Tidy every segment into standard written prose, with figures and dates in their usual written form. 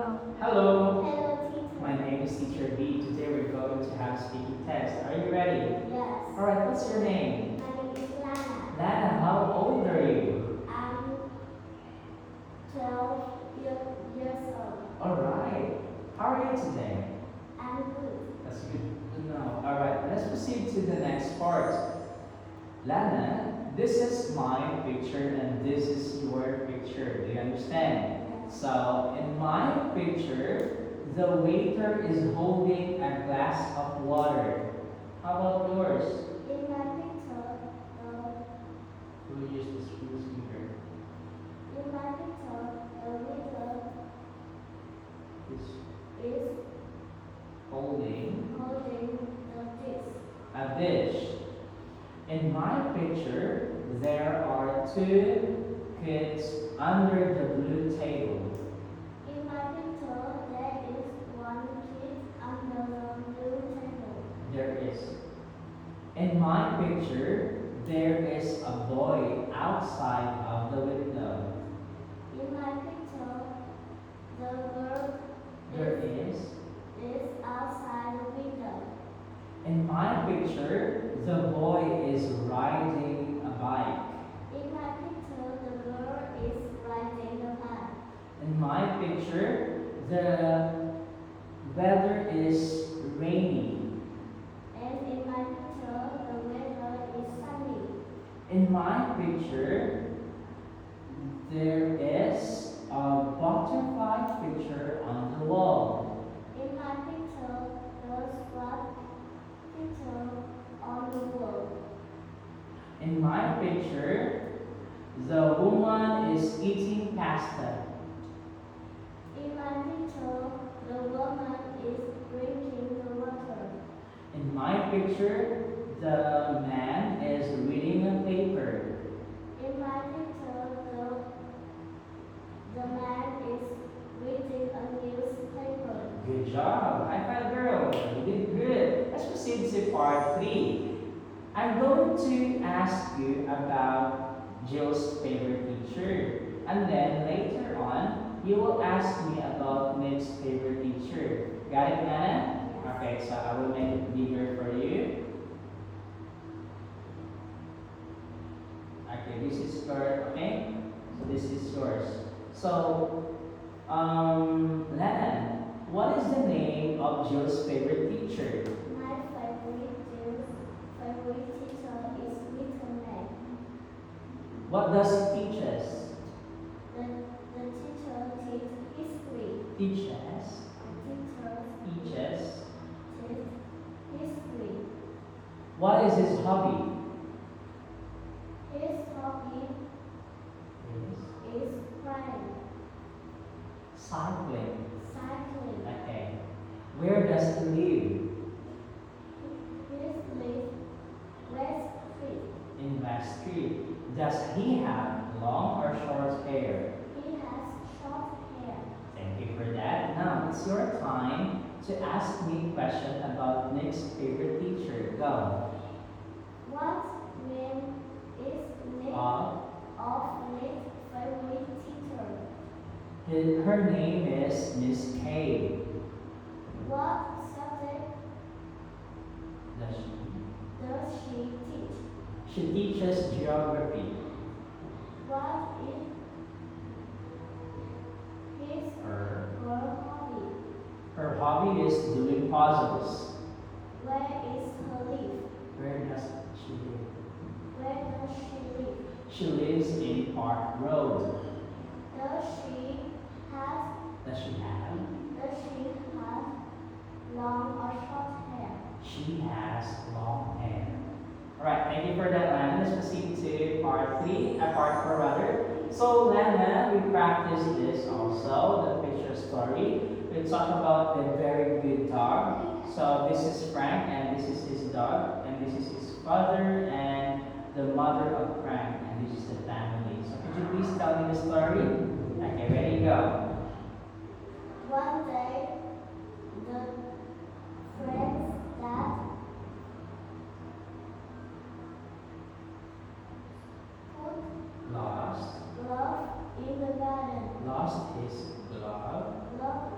Hello. Hello, teacher. My name is Teacher B. Today we're going to have a speaking test. Are you ready? Yes. Alright, what's your name? My name is Lana. Lana, how old are you? I'm 12 years old. Alright. How are you today? I'm good. That's good to know. Alright, let's proceed to the next part. Lana, this is my picture and this is your picture. Do you understand? So, in my picture, the waiter is holding a glass of water. How about yours? In my picture, We'll use this finger. in my picture, the waiter Is is holding holding the dish. a dish. In my picture, there are two kids under the blue table. In my picture, there is one kid under the blue table. There is. In my picture, there is a boy outside of the window. In my picture, the girl There is. is outside the window. In my picture, the boy is riding a bike. In my picture, the girl is riding the bike. In my picture, the weather is rainy. And in my picture, the weather is sunny. In my picture, there is a butterfly picture on the wall. In my picture, there's one picture on the wall. In my picture, the woman is eating pasta. In my picture, the woman is drinking the water. In my picture, the man is reading a paper. In my picture, the man is reading a newspaper. Good job. High five, girl. You did good. Let's proceed to part 3. I'm going to ask you about Jill's favorite teacher. And then later on, you will ask me about Nick's favorite teacher. Got it, Nana? Okay, so I will make it bigger for you. Okay, this is yours, okay? So this is yours. So, Lana, what is the name of Jill's favorite teacher? My favorite teacher is Mr. Meg. What does he teach us? The teacher teaches history. Teach us. The teacher Teach us. teaches history. What is his hobby? His hobby Yes. is flying, Cycling. cycling. Okay. Where does he live? His live West Street. In West Street. Does he have long or short hair? He has short hair. Thank you for that. Now it's your time to ask me a question about Nick's favorite teacher. Go. What name is Nick Uh, of Nick's favorite teacher? her name is Miss K. What subject Does she? does she teach? She teaches geography. What is his Her, her hobby? her hobby is doing puzzles. Where is her live? Where does she live? Where does she live? She lives in Park Road. Does she have Does she have? long or short hair? She has long hair. Alright, thank you for that, Lana. Let's proceed to part 3, part 4 rather. So, Lana, we practiced this also, the picture story. We talk about the very good dog. So, this is Frank, and this is his dog, and this is his father, and the mother of Frank, and this is the family. So, could you please tell me the story? Okay, ready, go. One day, the friend's dad put Lost. glove in the garden. Lost his glove Glove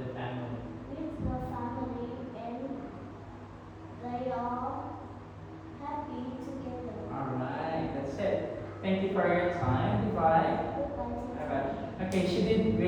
the family. with the family, and they are happy together. Alright, that's it. Thank you for your time. Goodbye. Goodbye. Alright. Okay, she did great.